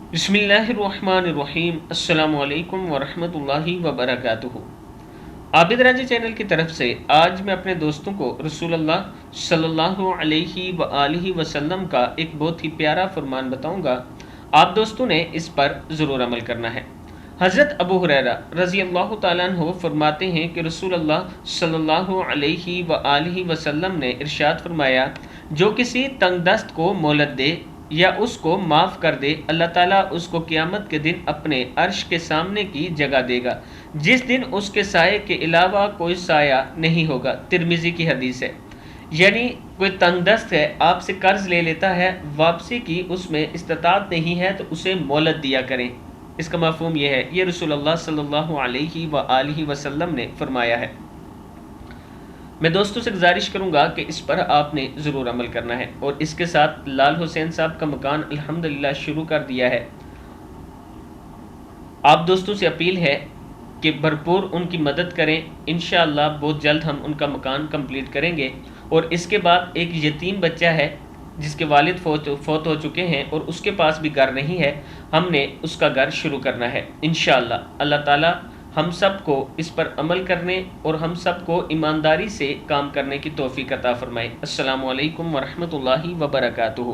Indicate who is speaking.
Speaker 1: बिस्मिल्लाहिर्रहमानिर्रहीम। अस्सलाम वालेकुम वरहमतुल्लाहि वबरकातुहू। आबिद राजा चैनल की तरफ से आज मैं अपने दोस्तों को रसूलुल्लाह सल्लल्लाहु अलैहि व आलिहि वसल्लम का एक बहुत ही प्यारा फरमान बताऊंगा। आप दोस्तों ने इस पर ज़रूर अमल करना है। हज़रत अबू हुरैरा रज़ी अल्लाह ताला अन्हु फरमाते हैं कि रसूलुल्लाह सल्लल्लाहु अलैहि व आलिहि वसल्लम ने इरशाद फरमाया, जो किसी तंगदस्त को मोहलत दे या उसको माफ़ कर दे, अल्लाह ताला उसको क़यामत के दिन अपने अर्श के सामने की जगह देगा, जिस दिन उसके साये के अलावा कोई साया नहीं होगा। तिरमिज़ी की हदीस है। यानी कोई तंगदस्त है, आपसे कर्ज ले लेता है, वापसी की उसमें इस्तात नहीं है तो उसे मोहलत दिया करें। इसका मफ़हूम यह है, ये रसूलुल्लाह सल्लल्लाहु अलैहि व आलिहि वसल्लम ने फरमाया है। मैं दोस्तों से गुजारिश करूंगा कि इस पर आपने ज़रूर अमल करना है। और इसके साथ लाल हुसैन साहब का मकान अल्हम्दुलिल्लाह शुरू कर दिया है। आप दोस्तों से अपील है कि भरपूर उनकी मदद करें। इंशाअल्लाह बहुत जल्द हम उनका मकान कंप्लीट करेंगे। और इसके बाद एक यतीम बच्चा है जिसके वालिद फौत हो चुके हैं और उसके पास भी घर नहीं है, हमने उसका घर शुरू करना है इंशाअल्लाह। अल्लाह ताला हम सब को इस पर अमल करने और हम सब को ईमानदारी से काम करने की तौफीक अता फरमाए। अस्सलामु अलैकुम वरहमतुल्लाहि वबरकातुहू।